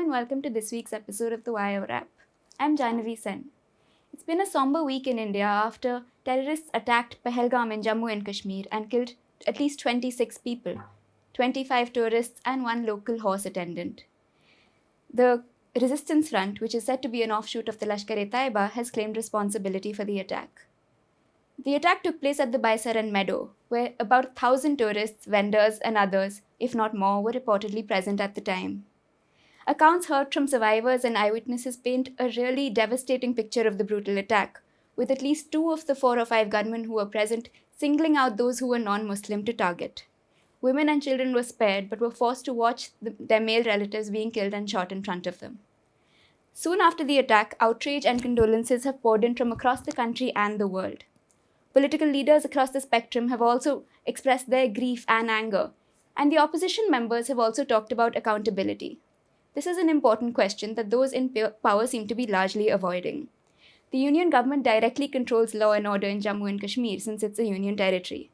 and welcome to this week's episode of the Wire Wrap. I'm Jahnavi. It's been a somber week in India after terrorists attacked Pahalgam in Jammu and Kashmir and killed at least 26 people, 25 tourists, and one local horse attendant. The Resistance Front, which is said to be an offshoot of the Lashkar-e-Tayabba, has claimed responsibility for the attack. The attack took place at the Baisaran meadow, where about 1,000 tourists, vendors, and others, if not more, were reportedly present at the time. Accounts heard from survivors and eyewitnesses paint a really devastating picture of the brutal attack, with at least 2 of the 4 or 5 gunmen who were present singling out those who were non-Muslim to target. Women and children were spared but were forced to watch their male relatives being killed and shot in front of them. Soon after the attack, outrage and condolences have poured in from across the country and the world. Political leaders across the spectrum have also expressed their grief and anger, and the opposition members have also talked about accountability. This is an important question that those in power seem to be largely avoiding. The union government directly controls law and order in Jammu and Kashmir since it's a union territory.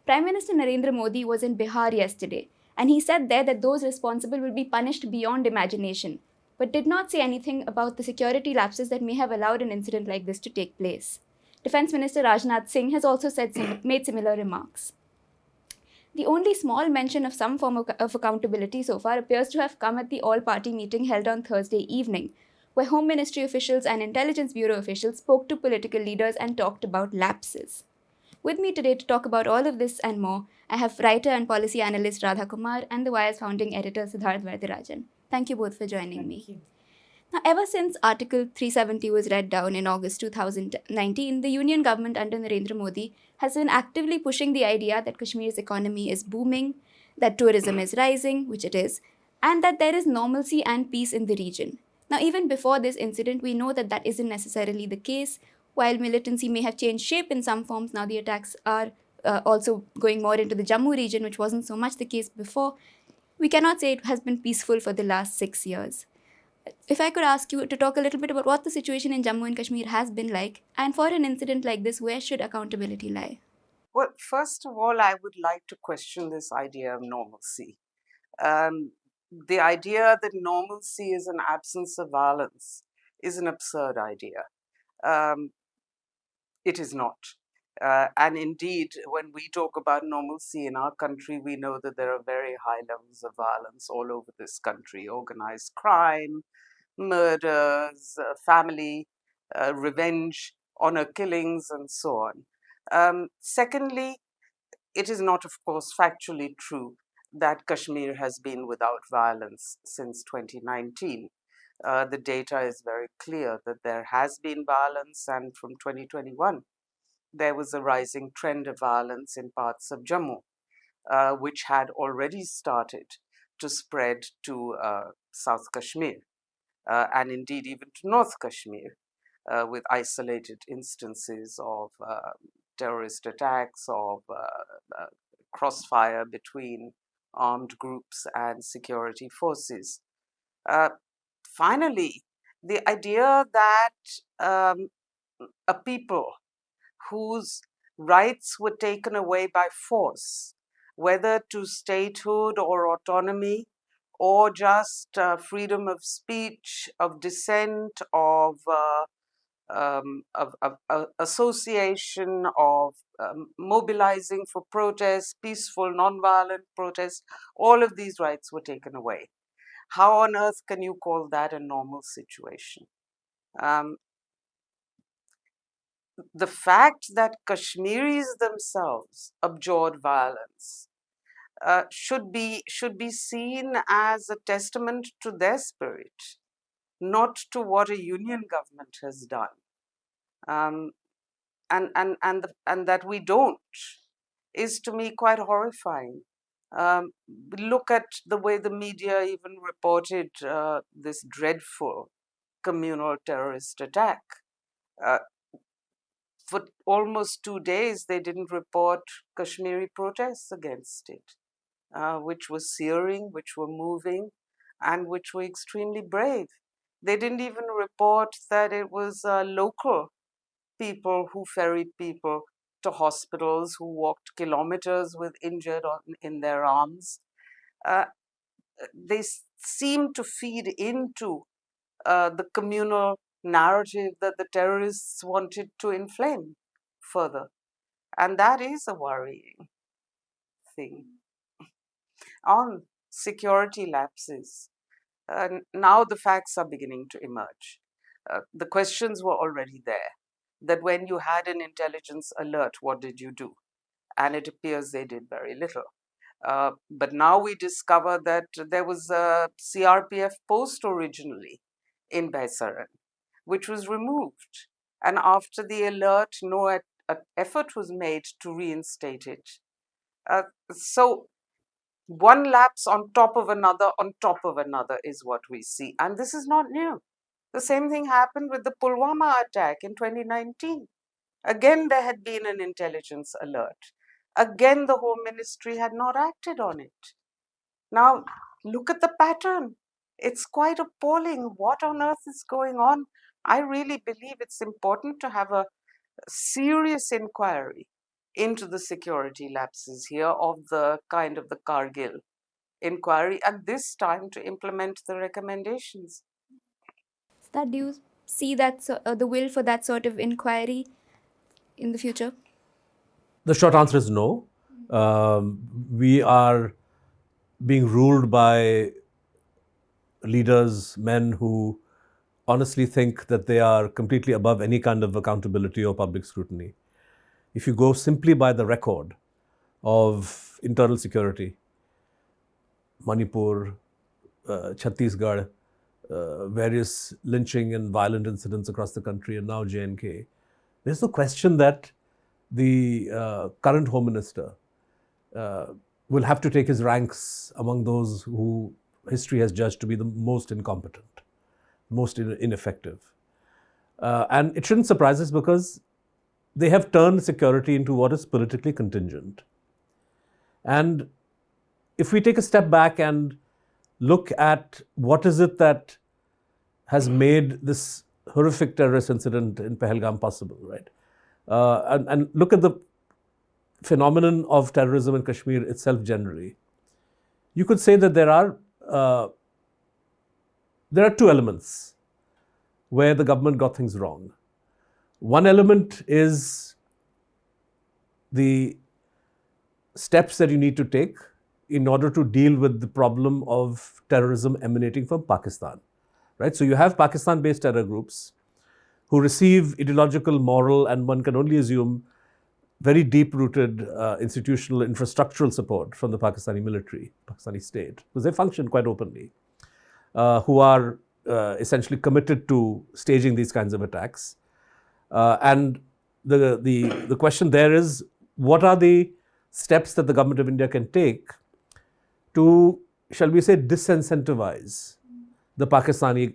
Prime Minister Narendra Modi was in Bihar yesterday, and he said there that those responsible will be punished beyond imagination, but did not say anything about the security lapses that may have allowed an incident like this to take place. Defense Minister Rajnath Singh has also made similar remarks. The only small mention of some form of accountability so far appears to have come at the all-party meeting held on Thursday evening, where Home Ministry officials and Intelligence Bureau officials spoke to political leaders and talked about lapses. With me today to talk about all of this and more, I have writer and policy analyst Radha Kumar and the Wire's founding editor Siddharth Varadarajan. Thank you both for joining me. Now, ever since Article 370 was read down in August 2019, the union government under Narendra Modi has been actively pushing the idea that Kashmir's economy is booming, that tourism is rising, which it is, and that there is normalcy and peace in the region. Now, even before this incident, we know that that isn't necessarily the case. While militancy may have changed shape in some forms, now the attacks are also going more into the Jammu region, which wasn't so much the case before. We cannot say it has been peaceful for the last 6 years. If I could ask you to talk a little bit about what the situation in Jammu and Kashmir has been like, and for an incident like this, where should accountability lie? Well, first of all, I would like to question this idea of normalcy. The idea that normalcy is an absence of violence is an absurd idea. It is not. And indeed, when we talk about normalcy in our country, we know that there are very high levels of violence all over this country: organized crime, murders, family revenge, honor killings, and so on. Secondly, it is not, of course, factually true that Kashmir has been without violence since 2019. The data is very clear that there has been violence, and from 2021, there was a rising trend of violence in parts of Jammu, which had already started to spread to South Kashmir, and indeed even to North Kashmir, with isolated instances of terrorist attacks, of crossfire between armed groups and security forces. Finally, the idea that a people whose rights were taken away by force, whether to statehood or autonomy, or just freedom of speech, of dissent, of association, of mobilizing for protest, peaceful, nonviolent protest, all of these rights were taken away. How on earth can you call that a normal situation? The fact that Kashmiris themselves abjured violence should be seen as a testament to their spirit, not to what a union government has done. And that we don't is, to me, quite horrifying. Look at the way the media even reported this dreadful communal terrorist attack. For almost 2 days, they didn't report Kashmiri protests against it, which were searing, which were moving, and which were extremely brave. They didn't even report that it was local people who ferried people to hospitals, who walked kilometers with injured in their arms. they seem to feed into the communal narrative that the terrorists wanted to inflame further. And that is a worrying thing. On security lapses, now the facts are beginning to emerge. The questions were already there, that when you had an intelligence alert, what did you do? And it appears they did very little. But now we discover that there was a CRPF post originally in Baisaran, which was removed. And after the alert, no effort was made to reinstate it. So one lapse on top of another is what we see. And this is not new. The same thing happened with the Pulwama attack in 2019. Again, there had been an intelligence alert. Again, the Home Ministry had not acted on it. Now, look at the pattern. It's quite appalling. What on earth is going on? I really believe it's important to have a serious inquiry into the security lapses here of the kind of the Kargil inquiry, and this time to implement the recommendations. That do you see that the will for that sort of inquiry in the future? The short answer is no. We are being ruled by leaders, men who honestly think that they are completely above any kind of accountability or public scrutiny. If you go simply by the record of internal security, Manipur, Chhattisgarh, various lynching and violent incidents across the country, and now J&K, there's no question that the current Home Minister will have to take his ranks among those who history has judged to be the most incompetent, most ineffective. And it shouldn't surprise us because they have turned security into what is politically contingent. And if we take a step back and look at what is it that has made this horrific terrorist incident in Pahalgam possible, right? And look at the phenomenon of terrorism in Kashmir itself generally, you could say that there are two elements where the government got things wrong. One element is the steps that you need to take in order to deal with the problem of terrorism emanating from Pakistan, right? So you have Pakistan-based terror groups who receive ideological, moral, and one can only assume very deep-rooted institutional, infrastructural support from the Pakistani military, Pakistani state, because they function quite openly, who are essentially committed to staging these kinds of attacks. And the question there is, what are the steps that the government of India can take to, shall we say, disincentivize the Pakistani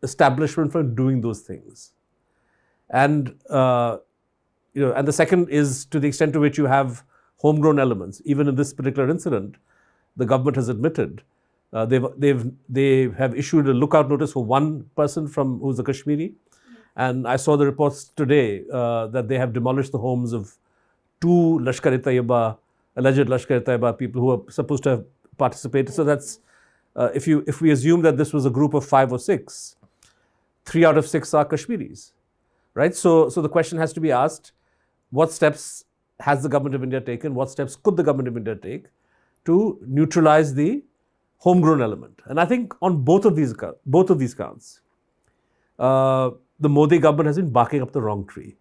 establishment from doing those things? And and the second is to the extent to which you have homegrown elements. Even in this particular incident, the government has admitted they have issued a lookout notice for one person who's a Kashmiri, and I saw the reports today that they have demolished the homes of two Lashkar-e-Tayabba, alleged Lashkar-e-Tayabba people who are supposed to have participated. So that's if we assume that this was a group of 5 or 6, 3 out of 6 are Kashmiris. Right? So the question has to be asked, what steps has the government of India taken? What steps could the government of India take to neutralize the homegrown element? And I think on both of these counts, the Modi government has been barking up the wrong tree.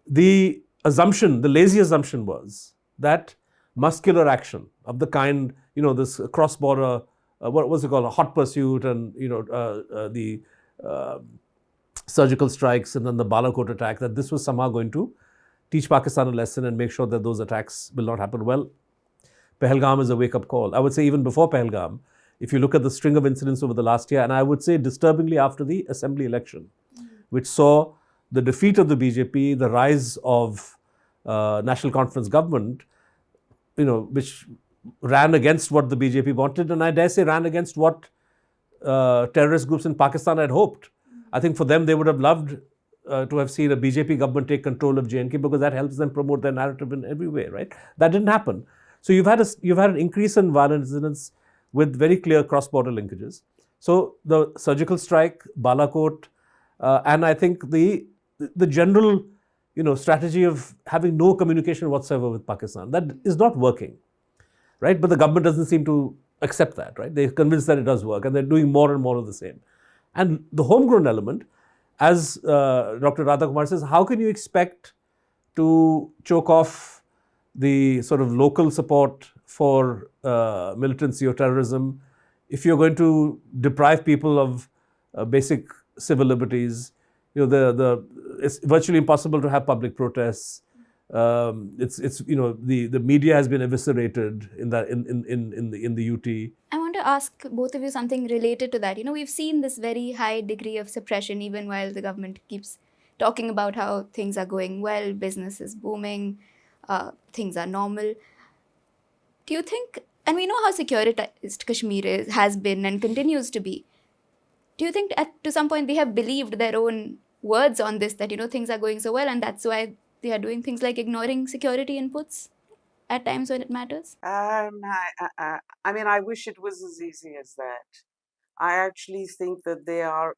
The lazy assumption was that muscular action of the kind, this cross-border, what was it called, a hot pursuit, and the surgical strikes and then the Balakot attack, that this was somehow going to teach Pakistan a lesson and make sure that those attacks will not happen. Well, Pahalgam is a wake-up call. I would say even before Pahalgam, if you look at the string of incidents over the last year, and I would say disturbingly after the assembly election, which saw the defeat of the BJP, the rise of National Conference government, which ran against what the BJP wanted, and I dare say ran against what terrorist groups in Pakistan had hoped. I think for them, they would have loved to have seen a BJP government take control of J&K because that helps them promote their narrative in every way, right? That didn't happen. So you've had an increase in violent incidents with very clear cross-border linkages. So the surgical strike, Balakot, and I think the general strategy of having no communication whatsoever with Pakistan, that is not working, right? But the government doesn't seem to accept that, right? They're convinced that it does work, and they're doing more and more of the same. And the homegrown element, as Dr. Radha Kumar says, how can you expect to choke off the sort of local support for militancy or terrorism if you're going to deprive people of basic civil liberties? It's virtually impossible to have public protests. The media has been eviscerated in the UT. I want to ask both of you something related to that. We've seen this very high degree of suppression even while the government keeps talking about how things are going well, business is booming, things are normal. Do you think, and we know how securitized Kashmir has been and continues to be, do you think to some point they have believed their own words on this, that things are going so well and that's why they are doing things like ignoring security inputs at times when it matters? I mean, I wish it was as easy as that. I actually think that they are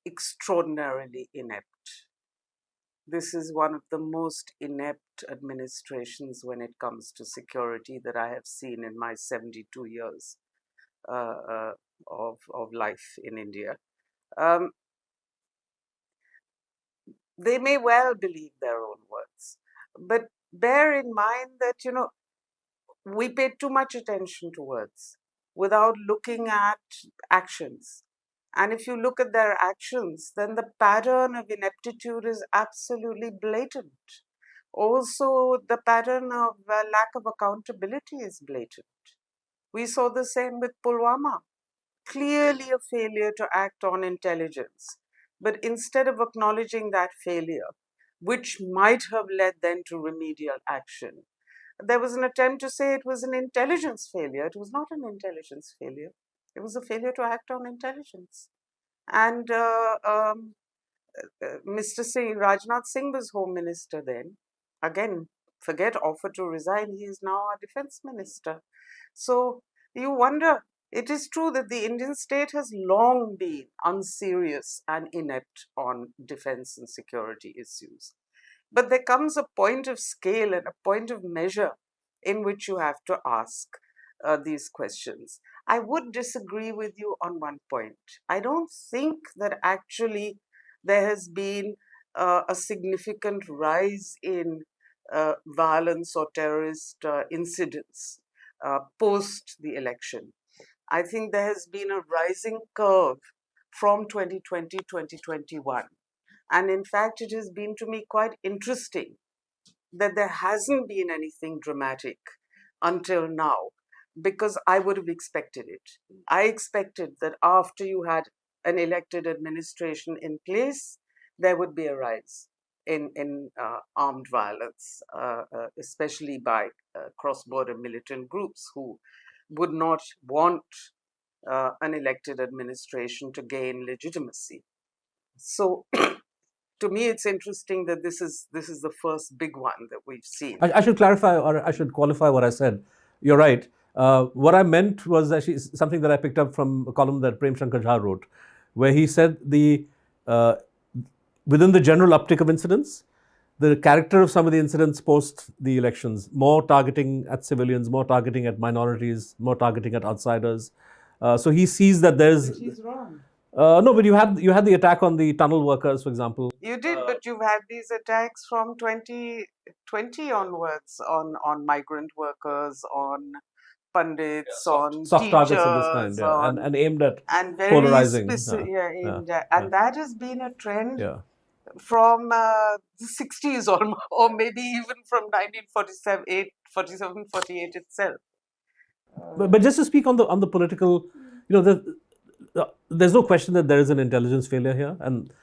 extraordinarily inept. This is one of the most inept administrations when it comes to security that I have seen in my 72 years of life in India. They may well believe their own words, but bear in mind that, we pay too much attention to words without looking at actions. And if you look at their actions, then the pattern of ineptitude is absolutely blatant. Also, the pattern of lack of accountability is blatant. We saw the same with Pulwama. Clearly a failure to act on intelligence. But instead of acknowledging that failure, which might have led then to remedial action, there was an attempt to say it was an intelligence failure. It was not an intelligence failure. It was a failure to act on intelligence. And Mr. Singh, Rajnath Singh was Home Minister then. Again, forget offer to resign. He is now our Defense Minister. So you wonder, it is true that the Indian state has long been unserious and inept on defense and security issues. But there comes a point of scale and a point of measure in which you have to ask these questions. I would disagree with you on one point. I don't think that actually there has been a significant rise in violence or terrorist incidents post the election. I think there has been a rising curve from 2020, 2021. And in fact, it has been to me quite interesting that there hasn't been anything dramatic until now, because I would have expected it. I expected that after you had an elected administration in place, there would be a rise in armed violence, especially by cross-border militant groups who would not want an elected administration to gain legitimacy. So to me, it's interesting that this is the first big one that we've seen. I should clarify, or I should qualify what I said. You're right. What I meant was actually something that I picked up from a column that Prem Shankar Jha wrote, where he said within the general uptick of incidents, the character of some of the incidents post the elections, more targeting at civilians, more targeting at minorities, more targeting at outsiders. So he sees that there's... But he's wrong. No, but you had the attack on the tunnel workers, for example. You did, but you've had these attacks from 2020 onwards on migrant workers, on pundits, on soft teachers, targets of this kind, yeah, and aimed at and very polarizing. specific, and that has been a trend Yeah. from the 60s or maybe even from 1947, 48 itself. But just to speak on the political, there's no question that there is an intelligence failure here, and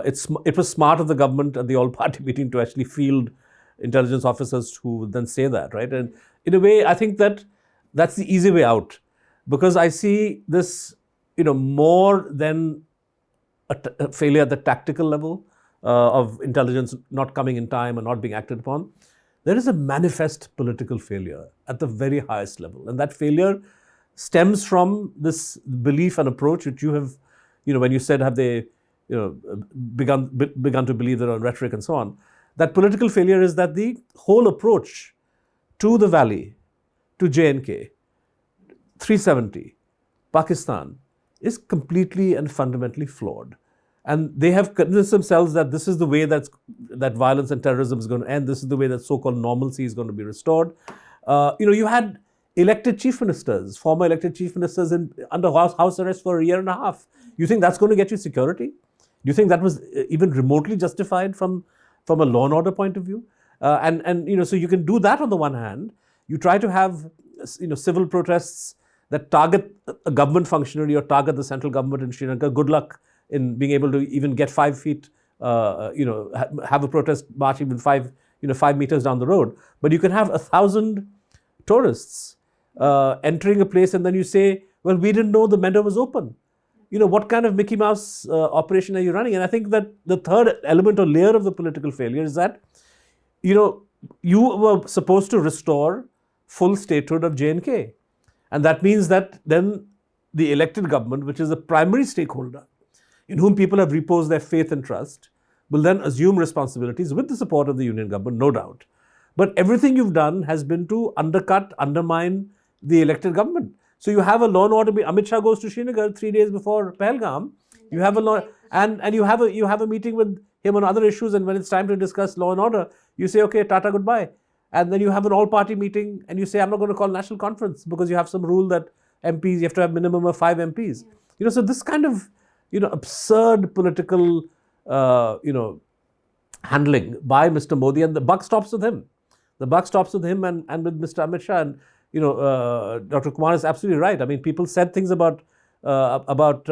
it was smart of the government at the all-party meeting to actually field intelligence officers who would then say that, right? And in a way, I think that's the easy way out, because I see this, more than a failure at the tactical level of intelligence not coming in time and not being acted upon. There is a manifest political failure at the very highest level, and that failure stems from this belief and approach which you have, when you said have they, begun to believe their own rhetoric and so on, that political failure is that the whole approach to the valley, to J&K, 370, Pakistan, is completely and fundamentally flawed. And they have convinced themselves that this is the way that violence and terrorism is going to end. This is the way that so-called normalcy is going to be restored. You had elected chief ministers, former elected chief ministers under house arrest for a year and a half. You think that's going to get you security? Do you think that was even remotely justified from a law and order point of view? So you can do that on the one hand. You try to have civil protests that target a government functionary or target the central government in Sri Lanka. Good luck in being able to even get 5 feet, have a protest march even 5 meters down the road. But you can have 1,000 tourists entering a place, and then you say, well, we didn't know the meadow was open. What kind of Mickey Mouse operation are you running? And I think that the third element or layer of the political failure is that, you were supposed to restore full statehood of J&K. And that means that then the elected government, which is the primary stakeholder, in whom people have reposed their faith and trust, will then assume responsibilities with the support of the union government, no doubt. But everything you've done has been to undermine the elected government. So you have a law and order. Amit Shah goes to Srinagar 3 days before Pahalgam. You have a law, and you have a meeting with him on other issues. And when it's time to discuss law and order, you say, okay, Tata, goodbye. And then you have an all-party meeting, and you say, I'm not going to call national conference because you have some rule that MPs, you have to have minimum of 5 MPs. So this kind of absurd political handling by Mr. Modi, and the buck stops with him. The buck stops with him and with Mr. Amit Shah. And Dr. Kumar is absolutely right. I mean, people said things about the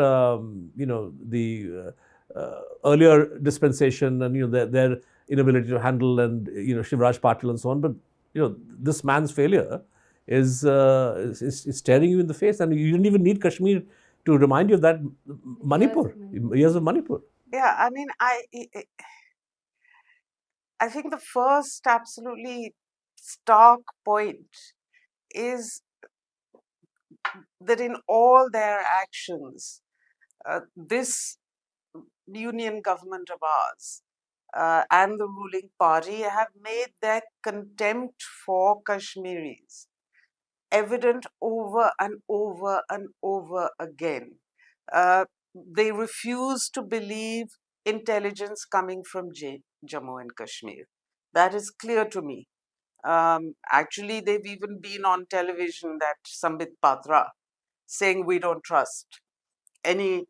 earlier dispensation and their inability to handle, and Shivraj Patil and so on. But this man's failure is staring you in the face, and you didn't even need Kashmir to remind you of that. Manipur, years of Manipur. Yeah, I mean, I think the first absolutely stark point is that in all their actions, this union government of ours and the ruling party have made their contempt for Kashmiris evident over and over and over again. They refuse to believe intelligence coming from Jammu and Kashmir. That is clear to me. Actually, they've even been on television, that Sambit Patra, saying we don't trust any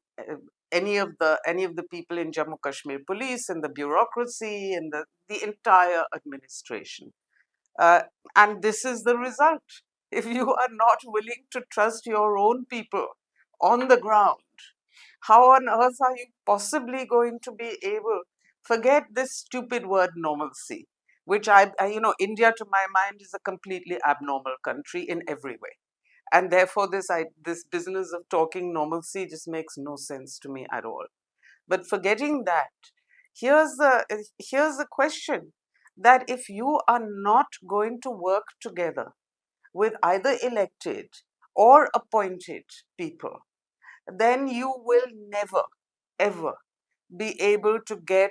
of the people in Jammu Kashmir police and the bureaucracy and the entire administration. And this is the result. If you are not willing to trust your own people on the ground, how on earth are you possibly going to be able? Forget this stupid word normalcy, which India to my mind is a completely abnormal country in every way. And therefore, this business of talking normalcy just makes no sense to me at all. But forgetting that, here's the question, that if you are not going to work together with either elected or appointed people, then you will never, ever be able to get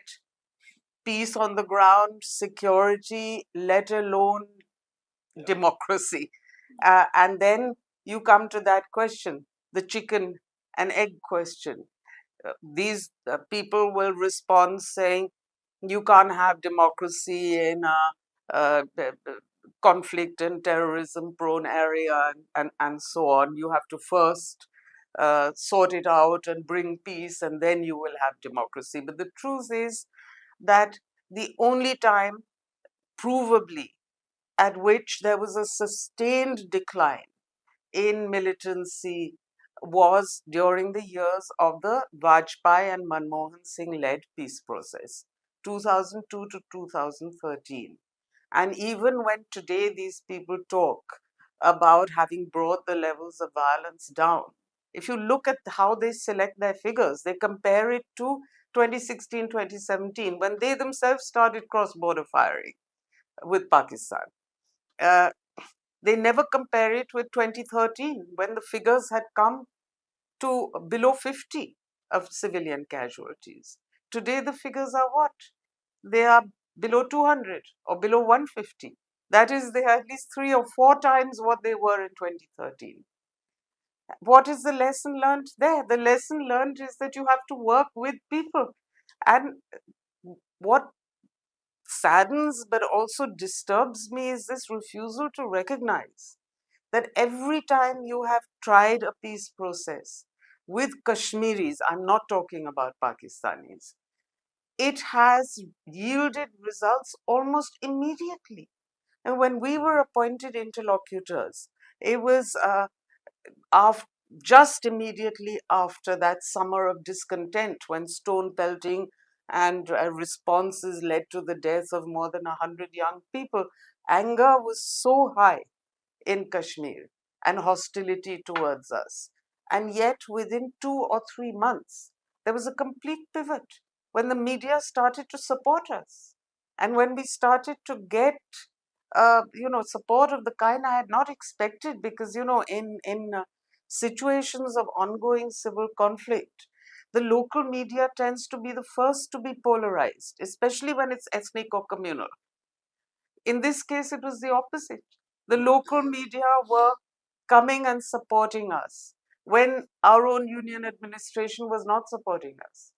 peace on the ground, security, let alone democracy. And then you come to that question, the chicken and egg question. These people will respond saying, you can't have democracy in a conflict and terrorism prone area, and so on. You have to first sort it out and bring peace, and then you will have democracy. But the truth is that the only time, provably, at which there was a sustained decline in militancy was during the years of the Vajpayee and Manmohan Singh led peace process, 2002 to 2013. And even when today these people talk about having brought the levels of violence down, if you look at how they select their figures, they compare it to 2016, 2017, when they themselves started cross-border firing with Pakistan. Uh, They never compare it with 2013 when the figures had come to below 50 of civilian casualties. Today the figures are what? They are below 200 or below 150. That is, they are at least 3 or 4 times what they were in 2013. What is the lesson learned there? The lesson learned is that you have to work with people. And what saddens but also disturbs me is this refusal to recognize that every time you have tried a peace process with Kashmiris, I'm not talking about Pakistanis, it has yielded results almost immediately. And when we were appointed interlocutors, it was after, just immediately after that summer of discontent when stone pelting and responses led to the death of more than 100 young people. Anger was so high in Kashmir and hostility towards us. And yet, within 2 or 3 months, there was a complete pivot when the media started to support us. And when we started to get, support of the kind I had not expected, because, in situations of ongoing civil conflict, the local media tends to be the first to be polarized, especially when it's ethnic or communal. In this case, it was the opposite. The local media were coming and supporting us when our own union administration was not supporting us.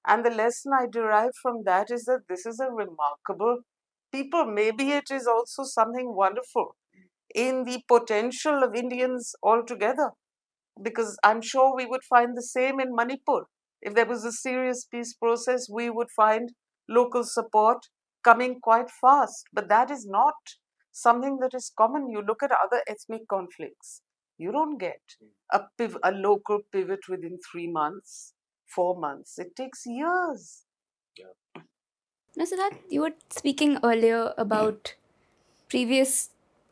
And the lesson I derive from that is that this is a remarkable people. Maybe it is also something wonderful in the potential of Indians altogether, because I'm sure we would find the same in Manipur. If there was a serious peace process, we would find local support coming quite fast. But that is not something that is common. You look at other ethnic conflicts, you don't get a local pivot within 3 months, 4 months. It takes years. Now, Siddharth, you were speaking earlier about previous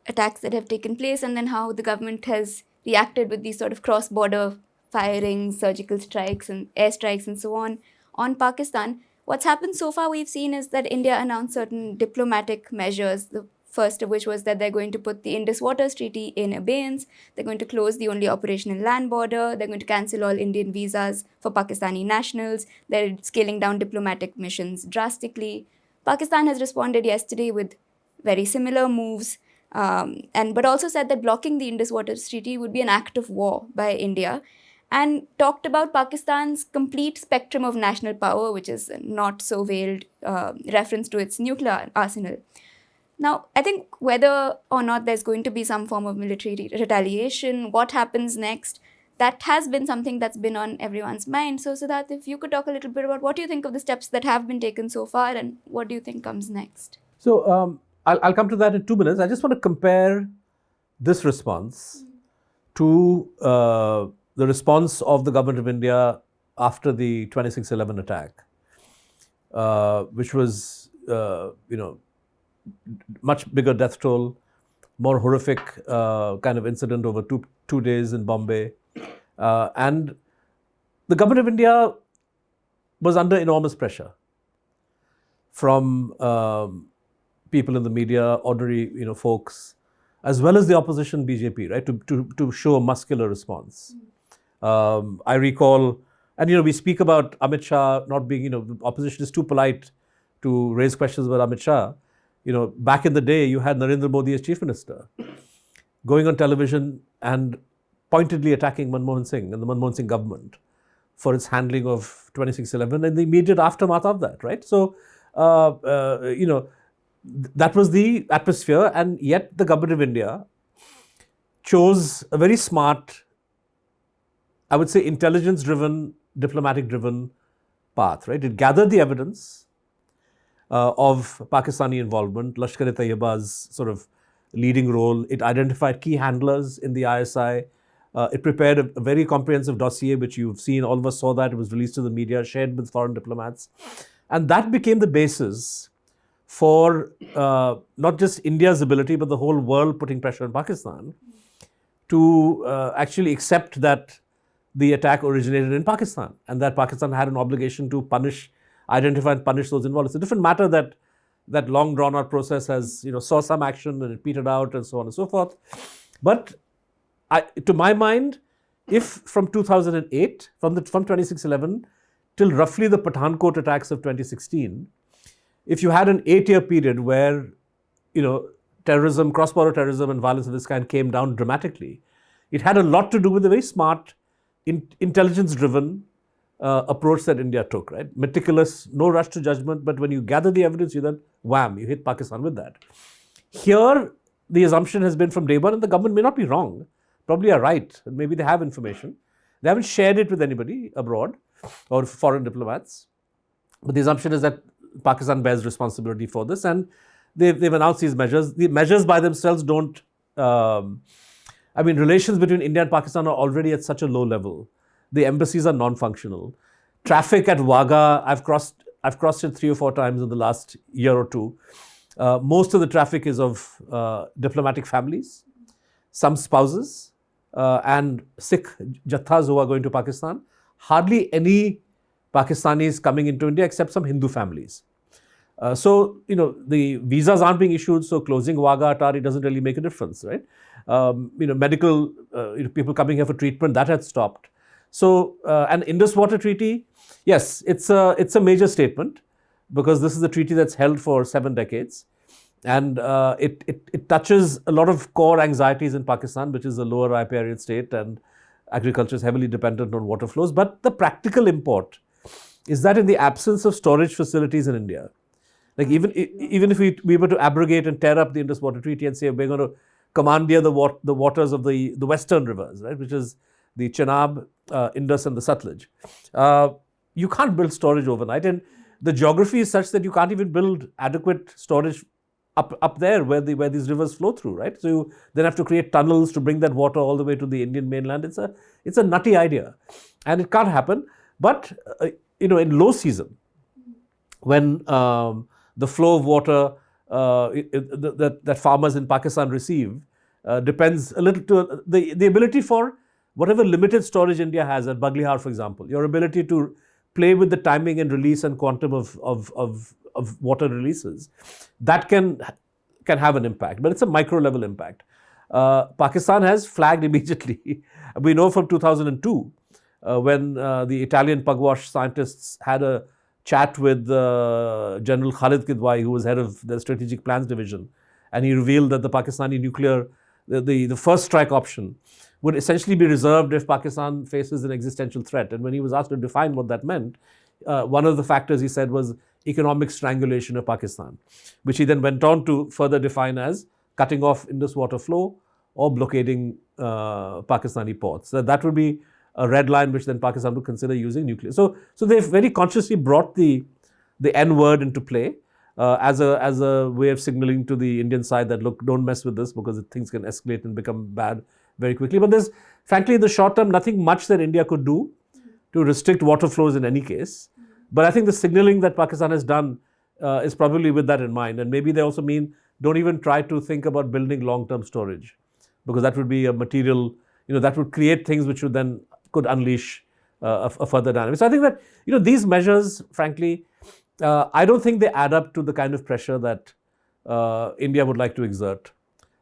attacks that have taken place and then how the government has reacted with these sort of cross-border firings, surgical strikes and airstrikes and so on Pakistan. What's happened so far we've seen is that India announced certain diplomatic measures, the first of which was that they're going to put the Indus Waters Treaty in abeyance, they're going to close the only operational land border, they're going to cancel all Indian visas for Pakistani nationals, they're scaling down diplomatic missions drastically. Pakistan has responded yesterday with very similar moves, but also said that blocking the Indus Waters Treaty would be an act of war by India, and talked about Pakistan's complete spectrum of national power, which is not so veiled reference to its nuclear arsenal. Now, I think whether or not there's going to be some form of military retaliation, what happens next, that has been something that's been on everyone's mind. So, Siddharth, if you could talk a little bit about what do you think of the steps that have been taken so far and what do you think comes next? So I'll come to that in 2 minutes. I just want to compare this response to the response of the government of India after the 26/11 attack, which was, much bigger death toll, more horrific kind of incident over two days in Bombay. And the government of India was under enormous pressure from people in the media, ordinary folks, as well as the opposition BJP, right, to show a muscular response. I recall, and we speak about Amit Shah not being, the opposition is too polite to raise questions about Amit Shah. Back in the day, you had Narendra Modi as chief minister going on television and pointedly attacking Manmohan Singh and the Manmohan Singh government for its handling of 26/11 and the immediate aftermath of that, right? So, that was the atmosphere, and yet the government of India chose a very smart, I would say, intelligence-driven, diplomatic-driven path, right? It gathered the evidence of Pakistani involvement, Lashkar-e-Tayabba's sort of leading role. It identified key handlers in the ISI. It prepared a very comprehensive dossier, which you've seen. All of us saw that. It was released to the media, shared with foreign diplomats. And that became the basis for not just India's ability, but the whole world putting pressure on Pakistan to actually accept that the attack originated in Pakistan and that Pakistan had an obligation to identify and punish those involved. It's a different matter that that long drawn out process has, saw some action and it petered out and so on and so forth. But to my mind, if from 2008, from 26/11 till roughly the Pathankot attacks of 2016, if you had an 8-year period where, terrorism, cross-border terrorism and violence of this kind came down dramatically, it had a lot to do with a very smart, intelligence-driven approach that India took, right? Meticulous, no rush to judgment, but when you gather the evidence, you then, wham, you hit Pakistan with that. Here, the assumption has been from day one, and the government may not be wrong, probably are right, and maybe they have information. They haven't shared it with anybody abroad or foreign diplomats, but the assumption is that Pakistan bears responsibility for this, and they've announced these measures. The measures by themselves don't, relations between India and Pakistan are already at such a low level. The embassies are non-functional. Traffic at Wagah, I've crossed it 3 or 4 times in the last year or two. Most of the traffic is of diplomatic families, some spouses, and Sikh jathas who are going to Pakistan. Hardly any Pakistanis coming into India except some Hindu families. So, the visas aren't being issued, so closing Wagah Atari doesn't really make a difference, right? Medical, people coming here for treatment, that had stopped. So, an Indus Water Treaty, yes, it's a major statement because this is a treaty that's held for 7 decades. And it touches a lot of core anxieties in Pakistan, which is a lower riparian state and agriculture is heavily dependent on water flows. But the practical import is that in the absence of storage facilities in India, like even if we were to abrogate and tear up the Indus Water Treaty and say we're going to commandeer the waters of the western rivers, right, which is the Chenab, Indus and the Sutlej, you can't build storage overnight. And the geography is such that you can't even build adequate storage up there where these rivers flow through, right? So you then have to create tunnels to bring that water all the way to the Indian mainland. It's a nutty idea, and it can't happen. But in low season, when the flow of water that farmers in Pakistan receive depends a little to the ability for whatever limited storage India has at Baglihar, for example, your ability to play with the timing and release and quantum of water releases, that can have an impact, but it's a micro level impact. Pakistan has flagged immediately. We know from 2002 when the Italian pugwash scientists had a chat with General Khalid Kidwai, who was head of the Strategic Plans Division, and he revealed that the Pakistani nuclear, the first strike option would essentially be reserved if Pakistan faces an existential threat. And when he was asked to define what that meant, one of the factors he said was economic strangulation of Pakistan, which he then went on to further define as cutting off Indus water flow or blockading Pakistani ports. So that would be a red line which then Pakistan would consider using nuclear. So they've very consciously brought the N word into play as a way of signaling to the Indian side that, look, don't mess with this because things can escalate and become bad very quickly. But there's, frankly, in the short term, nothing much that India could do to restrict water flows in any case. But I think the signaling that Pakistan has done is probably with that in mind. And maybe they also mean don't even try to think about building long-term storage, because that would be a material, that would create things which would then could unleash a further dynamic. So I think that, these measures, frankly, I don't think they add up to the kind of pressure that India would like to exert.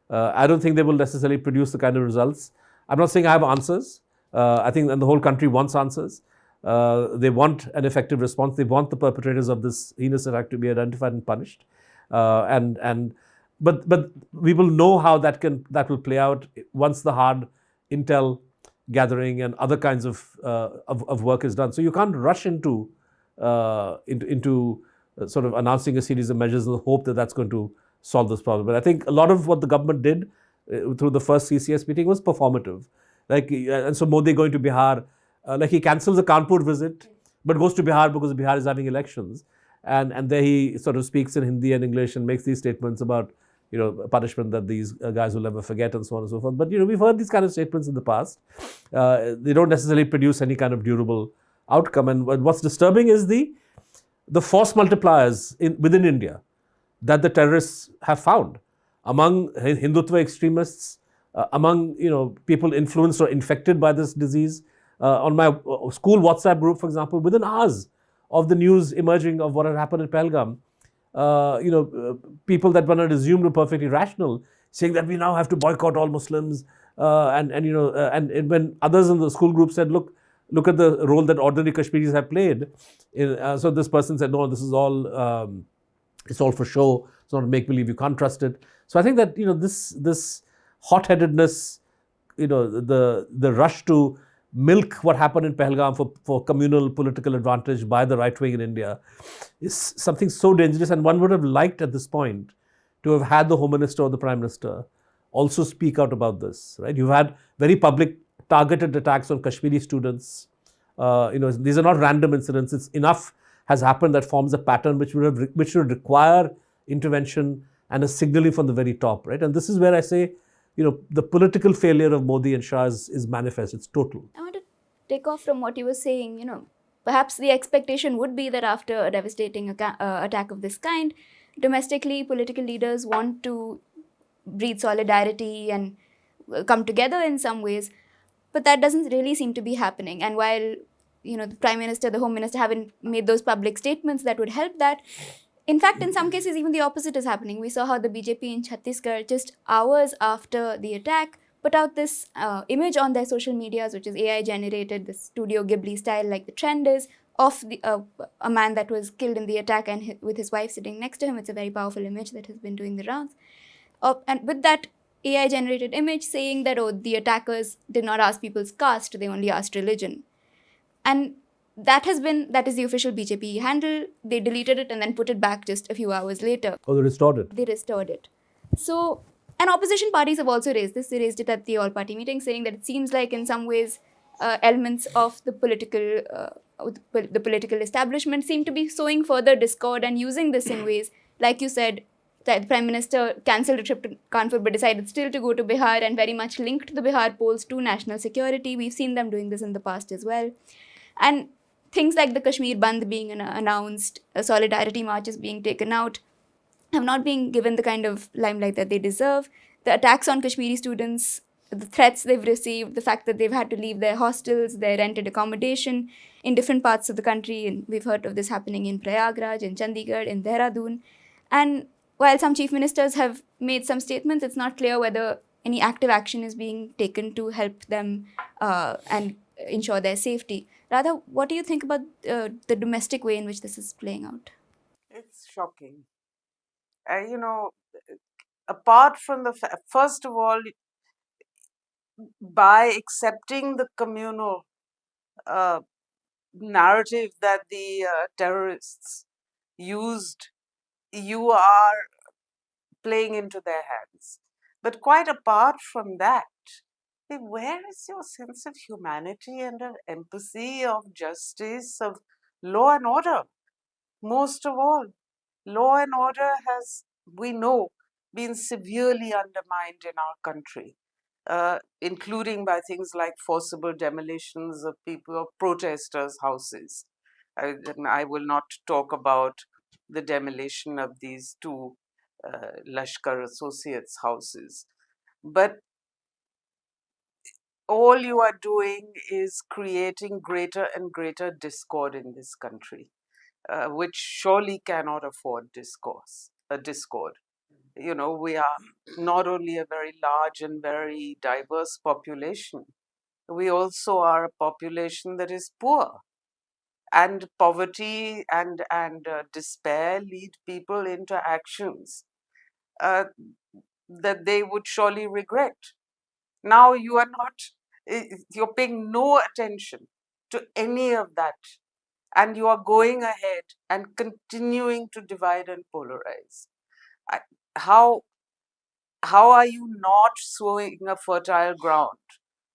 I don't think they will necessarily produce the kind of results. I'm not saying I have answers. I think and the whole country wants answers. They want an effective response. They want the perpetrators of this heinous attack to be identified and punished. But we will know how that will play out once the hard intel gathering and other kinds of work is done. So you can't rush into sort of announcing a series of measures in the hope that that's going to solve this problem. But I think a lot of what the government did through the first CCS meeting was performative. And so Modi going to Bihar, he cancels the Kanpur visit, but goes to Bihar because Bihar is having elections. And there he sort of speaks in Hindi and English and makes these statements about, punishment that these guys will never forget and so on and so forth. But, we've heard these kind of statements in the past. They don't necessarily produce any kind of durable outcome. And what's disturbing is the force multipliers within India that the terrorists have found among Hindutva extremists, among, people influenced or infected by this disease. On my school WhatsApp group, for example, within hours of the news emerging of what had happened in Pahalgam, people that one had assumed were perfectly rational, saying that we now have to boycott all Muslims, and when others in the school group said, look at the role that ordinary Kashmiris have played. So this person said, no, this is all it's all for show. It's not make believe. You can't trust it. So I think that this hot-headedness, the rush to milk what happened in Pahalgam for communal political advantage by the right wing in India is something so dangerous. And one would have liked at this point to have had the Home Minister or the Prime Minister also speak out about this. Right? You've had very public targeted attacks on Kashmiri students. These are not random incidents. It's enough has happened that forms a pattern which would require intervention and a signaling from the very top, right? And this is where I say, the political failure of Modi and Shah is manifest. It's total. I want to take off from what you were saying. Perhaps the expectation would be that after a devastating attack of this kind, domestically, political leaders want to breathe solidarity and come together in some ways. But that doesn't really seem to be happening. And while the Prime Minister, the Home Minister haven't made those public statements that would help that, in fact, in some cases, even the opposite is happening. We saw how the BJP in Chhattisgarh, just hours after the attack, put out this image on their social medias, which is AI generated, this Studio Ghibli style, like the trend is, of a man that was killed in the attack and with his wife sitting next to him. It's a very powerful image that has been doing the rounds. And with that AI generated image saying that, the attackers did not ask people's caste, they only asked religion. And that is the official BJP handle. They deleted it and then put it back just a few hours later. Oh, they restored it. They restored it. So, and opposition parties have also raised this. They raised it at the all-party meeting, saying that it seems like in some ways elements of the political establishment seem to be sowing further discord and using this in ways, like you said, that the Prime Minister cancelled a trip to Kanpur but decided still to go to Bihar and very much linked the Bihar polls to national security. We've seen them doing this in the past as well. And things like the Kashmir Bandh being announced, solidarity marches being taken out, have not been given the kind of limelight that they deserve. The attacks on Kashmiri students, the threats they've received, the fact that they've had to leave their hostels, their rented accommodation in different parts of the country. And we've heard of this happening in Prayagraj, in Chandigarh, in Dehradun. And while some chief ministers have made some statements, it's not clear whether any active action is being taken to help them and ensure their safety. Radha, what do you think about the domestic way in which this is playing out? It's shocking. Apart from first of all, by accepting the communal narrative that the terrorists used, you are playing into their hands. But quite apart from that, where is your sense of humanity and of empathy, of justice, of law and order? Most of all, law and order has, we know, been severely undermined in our country, including by things like forcible demolitions of protesters' houses. I will not talk about the demolition of these two Lashkar associates' houses. But all you are doing is creating greater and greater discord in this country, which surely cannot afford discord. We are not only a very large and very diverse population, we also are a population that is poor. And poverty and despair lead people into actions that they would surely regret. Now you're paying no attention to any of that. And you are going ahead and continuing to divide and polarize. How are you not sowing a fertile ground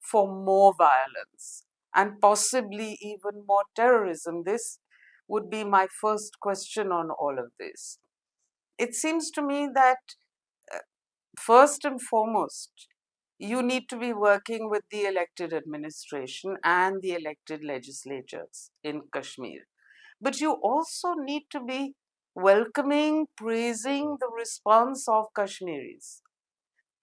for more violence and possibly even more terrorism? This would be my first question on all of this. It seems to me that first and foremost, you need to be working with the elected administration and the elected legislatures in Kashmir. But you also need to be welcoming, praising the response of Kashmiris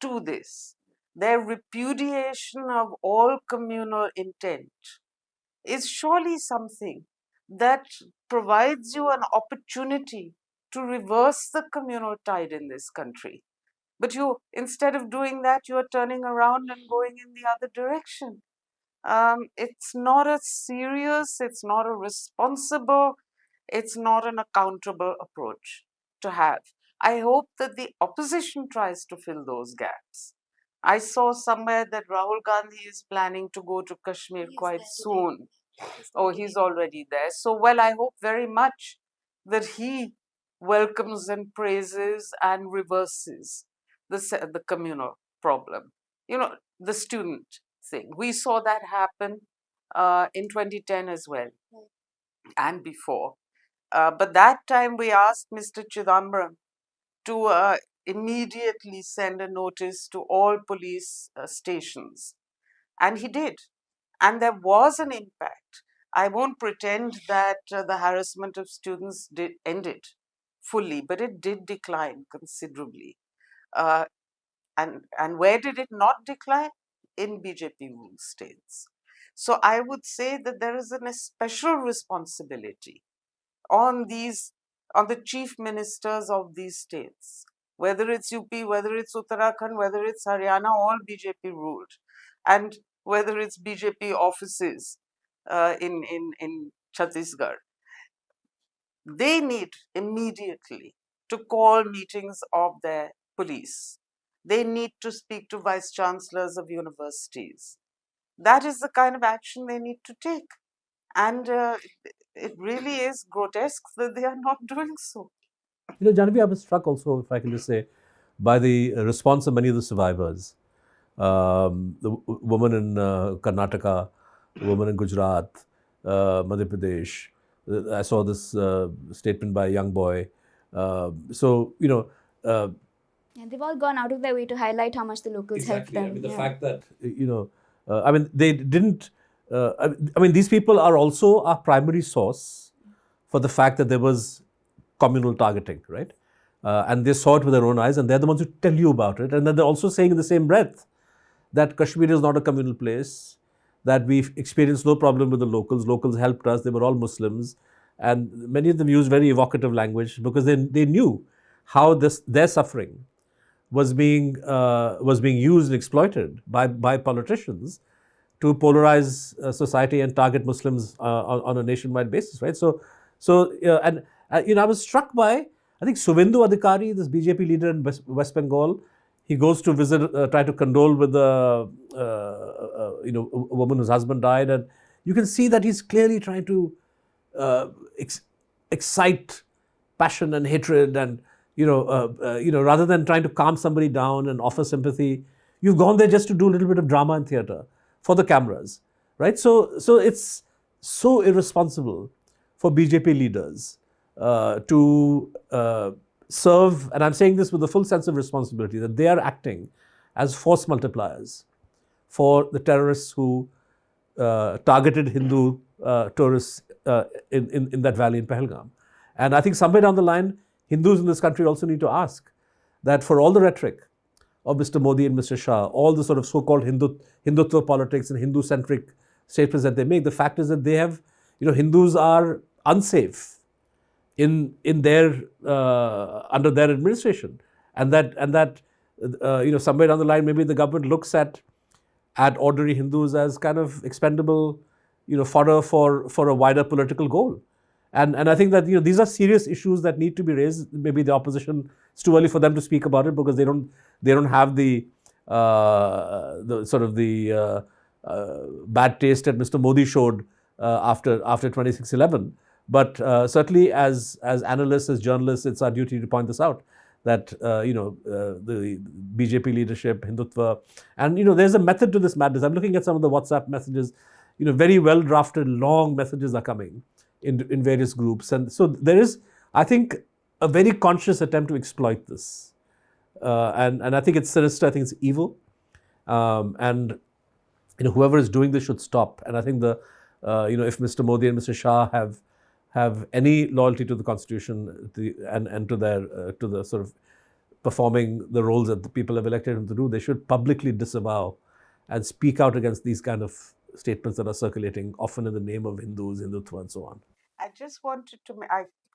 to this. Their repudiation of all communal intent is surely something that provides you an opportunity to reverse the communal tide in this country. But you, instead of doing that, you are turning around and going in the other direction. It's not a serious, it's not a responsible, it's not an accountable approach to have. I hope that the opposition tries to fill those gaps. I saw somewhere that Rahul Gandhi is planning to go to Kashmir quite soon. Oh, he's already there. So, well, I hope very much that he welcomes and praises and reverses the communal problem. You know, the student thing. We saw that happen in 2010 as well and before. But that time we asked Mr. Chidambaram to immediately send a notice to all police stations. And he did. And there was an impact. I won't pretend that the harassment of students did ended fully, but it did decline considerably. Uh, and where did it not decline? In BJP ruled states. So I would say that there is a special responsibility on the chief ministers of these states, whether it's UP, whether it's Uttarakhand, whether it's Haryana, all BJP ruled, and whether it's BJP offices in Chhattisgarh. They need immediately to call meetings of their police. They need to speak to vice chancellors of universities. That is the kind of action they need to take. And it really is grotesque that they are not doing so. You know, Jahnavi, I was struck also, if I can just say, by the response of many of the survivors. The woman in Karnataka, the woman in Gujarat, Madhya Pradesh. I saw this statement by a young boy. So, you know. And they've all gone out of their way to highlight how much the locals helped them. I mean, the fact that, you know, I mean, they didn't. I mean, these people are also our primary source for the fact that there was communal targeting, right? And they saw it with their own eyes, and they're the ones who tell you about it. And then they're also saying in the same breath that Kashmir is not a communal place, that we've experienced no problem with the locals. Locals helped us. They were all Muslims. And many of them used very evocative language because they knew how their suffering was being used and exploited by politicians to polarize society and target Muslims on a nationwide basis, right? You know, I was struck by, I think, Suvendu Adhikari, this BJP leader in West Bengal. He goes to visit, try to condole with the you know, a woman whose husband died, and you can see that he's clearly trying to excite passion and hatred, and you know, rather than trying to calm somebody down and offer sympathy, you've gone there just to do a little bit of drama and theatre for the cameras, right? So it's so irresponsible for BJP leaders to serve, and I'm saying this with the full sense of responsibility, that they are acting as force multipliers for the terrorists who targeted Hindu tourists in that valley in Pahalgam. And I think somewhere down the line, Hindus in this country also need to ask that for all the rhetoric of Mr. Modi and Mr. Shah, all the sort of so-called Hindutva politics and Hindu-centric statements that they make, the fact is that they have, you know, Hindus are unsafe in their under their administration, and that you know, somewhere down the line, maybe the government looks at ordinary Hindus as kind of expendable, you know, fodder for a wider political goal. And I think that, you know, these are serious issues that need to be raised. Maybe the opposition, it's too early for them to speak about it because they don't have the sort of the bad taste that Mr. Modi showed after 26/11. But certainly, as analysts, as journalists, it's our duty to point this out, that you know, the BJP leadership, Hindutva, and you know, there's a method to this madness. I'm looking at some of the WhatsApp messages. You know, very well drafted, long messages are coming in various groups, and so there is, I think, a very conscious attempt to exploit this, and I think it's sinister. I think it's evil, and you know, whoever is doing this should stop. And I think you know, if Mr. Modi and Mr. Shah have any loyalty to the Constitution and to the sort of performing the roles that the people have elected them to do, they should publicly disavow and speak out against these kind of statements that are circulating, often in the name of Hindus, Hindutva, and so on. I just wanted to,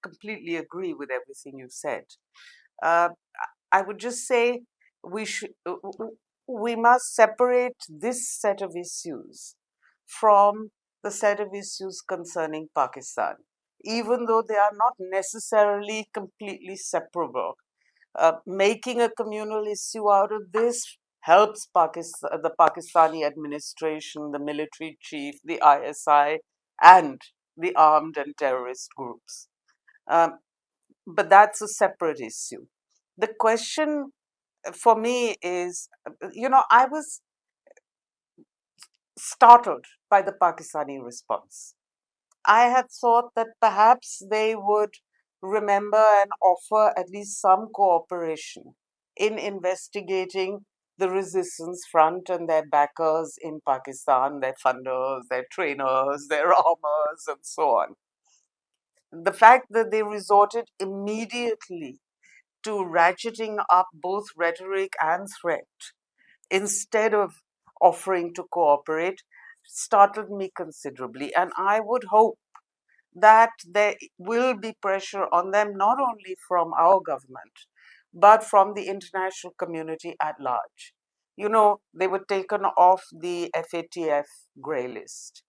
completely agree with everything you said. Uh, I would just say we must separate this set of issues from the set of issues concerning Pakistan, even though they are not necessarily completely separable. Making a communal issue out of this helps the Pakistani administration, the military chief, the ISI, and the armed and terrorist groups. Um, but that's a separate issue. The question for me is, I was startled by the Pakistani response. I had thought that perhaps they would remember and offer at least some cooperation in investigating the resistance front and their backers in Pakistan, their funders, their trainers, their armors, and so on. The fact that they resorted immediately to ratcheting up both rhetoric and threat instead of offering to cooperate startled me considerably. And I would hope that there will be pressure on them, not only from our government, but from the international community at large. They were taken off the FATF grey list.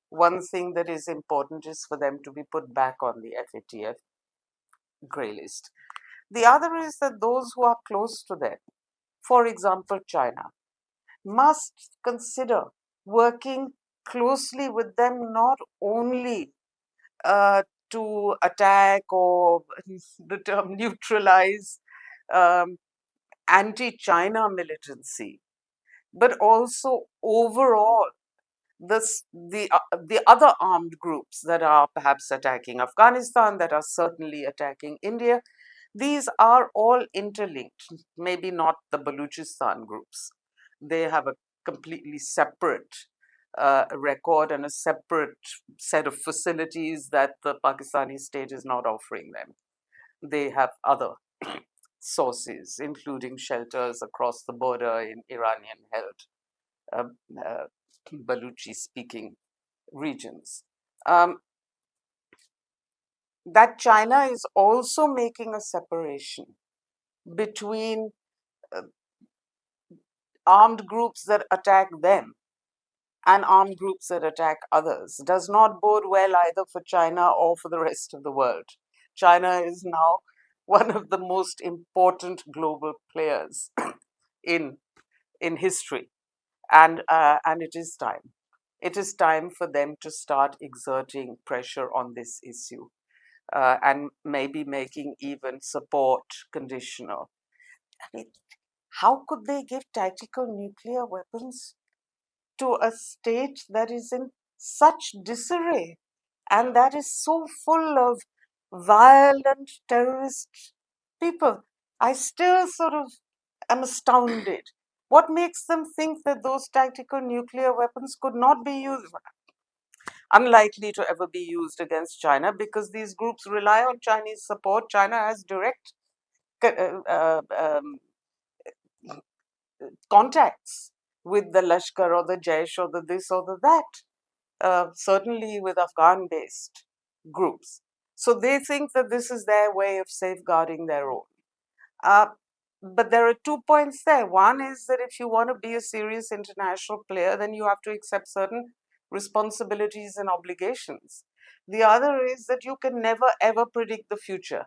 One thing that is important is for them to be put back on the FATF grey list. The other is that those who are close to them, for example, China, must consider working closely with them, not only to attack or the term neutralize anti-China militancy, but also overall the other armed groups that are perhaps attacking Afghanistan, that are certainly attacking India. These are all interlinked. Maybe not the Baluchistan groups. They have a completely separate record and a separate set of facilities that the Pakistani state is not offering them. They have other sources, including shelters across the border in Iranian held Baluchi speaking regions. That China is also making a separation between armed groups that attack them and armed groups that attack others does not bode well either for China or for the rest of the world. China is now one of the most important global players in history, and it is time. It is time for them to start exerting pressure on this issue, and maybe making even support conditional. I mean, how could they give tactical nuclear weapons to a state that is in such disarray and that is so full of violent terrorist people? I still sort of am astounded. What makes them think that those tactical nuclear weapons could not be used? Unlikely to ever be used against China, because these groups rely on Chinese support. China has direct contacts with the Lashkar or the Jaish or the this or the that, certainly with Afghan-based groups. So they think that this is their way of safeguarding their own. But there are 2 points there. One is that if you want to be a serious international player, then you have to accept certain responsibilities and obligations. The other is that you can never ever predict the future.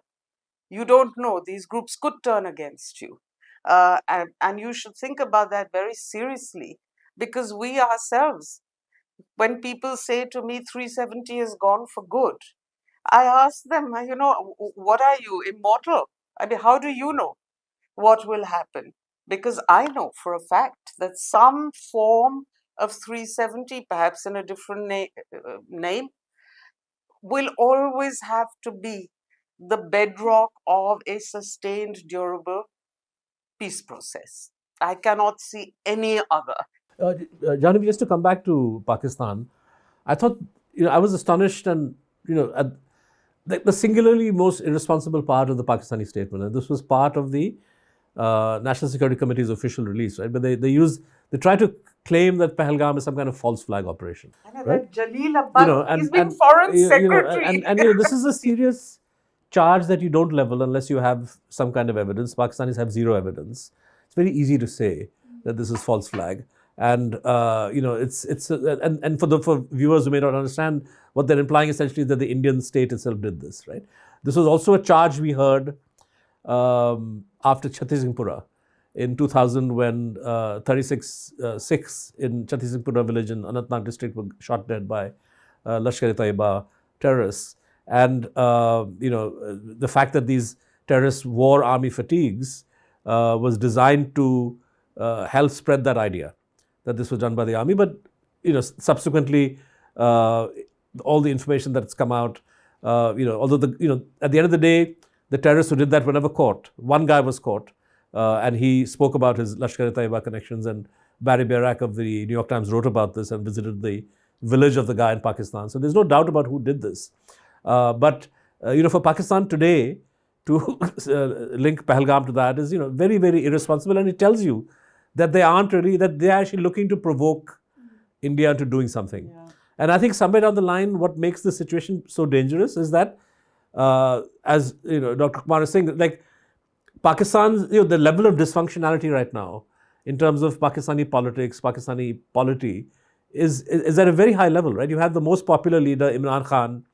You don't know. These groups could turn against you. And you should think about that very seriously, because we ourselves, when people say to me 370 is gone for good, I ask them, what are you, immortal? I mean, how do you know what will happen? Because I know for a fact that some form of 370, perhaps in a different name, will always have to be the bedrock of a sustained, durable peace process. I cannot see any other. Jahnavi, just to come back to Pakistan, I thought, I was astonished and, at the singularly most irresponsible part of the Pakistani statement, and this was part of the National Security Committee's official release, right? But they try to claim that Pahalgam is some kind of false flag operation, right? Jalil Abbas, he's been foreign secretary. And this is a serious charge that you don't level unless you have some kind of evidence. Pakistanis have zero evidence. It's very easy to say that this is false flag. And and for viewers who may not understand, what they're implying essentially is that the Indian state itself did this, right? This was also a charge we heard after Chhattisgarh in 2000, when 36 Sikhs in Chhattisgarh village in Anantnag district were shot dead by Lashkar-e-Tayabba terrorists. And the fact that these terrorists wore army fatigues was designed to help spread that idea that this was done by the army. But subsequently, all the information that's come out, although at the end of the day, the terrorists who did that were never caught. One guy was caught, and he spoke about his Lashkar-e-Tayabba connections. And Barry Barack of the New York Times wrote about this and visited the village of the guy in Pakistan. So there's no doubt about who did this. But for Pakistan today to link Pahalgam to that is very, very irresponsible, and it tells you that they aren't really, that they're actually looking to provoke India into doing something. Yeah. And I think somewhere down the line, what makes the situation so dangerous is that, as Dr. Kumar is saying, like Pakistan's, the level of dysfunctionality right now in terms of Pakistani politics, Pakistani polity is at a very high level, right? You have the most popular leader, Imran Khan,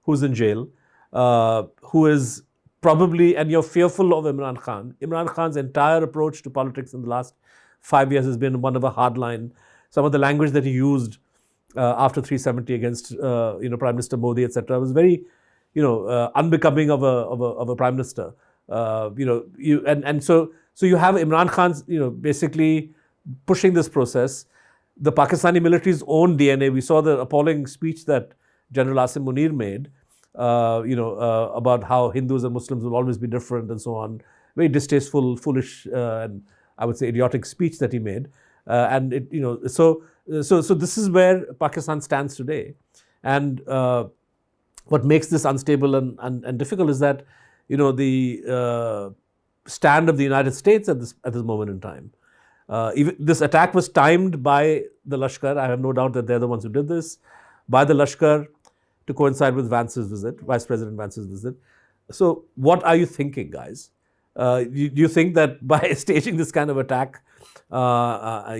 who's in jail, who is probably, and you're fearful of Imran Khan. Imran Khan's entire approach to politics in the last 5 years has been one of a hard line. Some of the language that he used after 370 against Prime Minister Modi, etc., was very unbecoming of a prime minister. So you have Imran Khan's basically pushing this process. The Pakistani military's own DNA. We saw the appalling speech that General Asim Munir made, about how Hindus and Muslims will always be different and so on. Very distasteful, foolish, and I would say idiotic speech that he made. And it, so this is where Pakistan stands today. And what makes this unstable and difficult is that, the stand of the United States at this moment in time. Even this attack was timed by the Lashkar. I have no doubt that they're the ones who did this, by the Lashkar, to coincide with Vance's visit, Vice President Vance's visit. So what are you thinking, guys? Do you think that by staging this kind of attack, back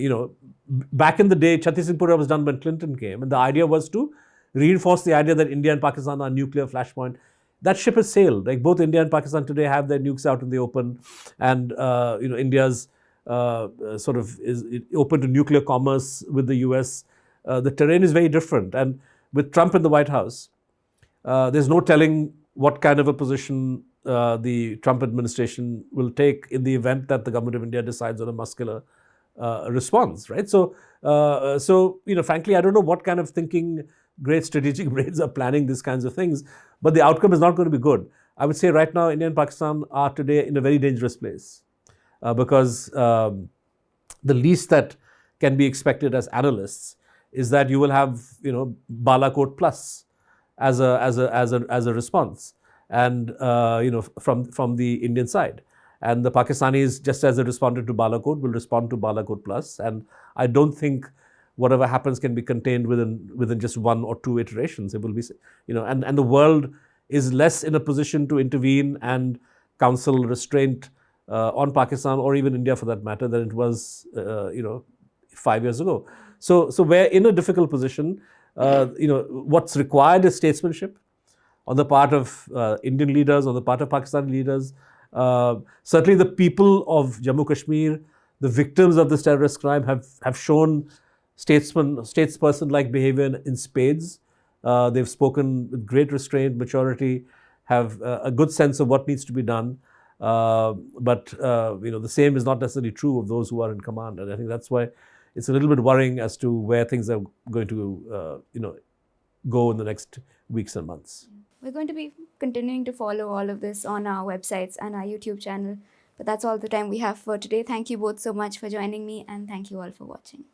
in the day, Chhattisgarh was done when Clinton came, and the idea was to reinforce the idea that India and Pakistan are nuclear flashpoint. That ship has sailed. Like both India and Pakistan today have their nukes out in the open, and India's sort of is open to nuclear commerce with the US. The terrain is very different, and with Trump in the White House, there's no telling what kind of a position the Trump administration will take in the event that the government of India decides on a muscular response, right? So, frankly, I don't know what kind of thinking great strategic brains are planning these kinds of things, but the outcome is not going to be good. I would say right now, India and Pakistan are today in a very dangerous place because the least that can be expected as analysts is that you will have, Balakot plus as a response, and from the Indian side, and the Pakistanis, just as they responded to Balakot, will respond to Balakot plus, and I don't think whatever happens can be contained within just one or two iterations. It will be, and the world is less in a position to intervene and counsel restraint on Pakistan or even India for that matter than it was, 5 years ago. So we're in a difficult position. What's required is statesmanship on the part of Indian leaders, on the part of Pakistani leaders. Certainly the people of Jammu Kashmir, the victims of this terrorist crime, have shown statesperson-like behavior in spades. They've spoken with great restraint, maturity, have a good sense of what needs to be done. But the same is not necessarily true of those who are in command. And I think that's why it's a little bit worrying as to where things are going to, go in the next weeks and months. We're going to be continuing to follow all of this on our websites and our YouTube channel. But that's all the time we have for today. Thank you both so much for joining me, and thank you all for watching.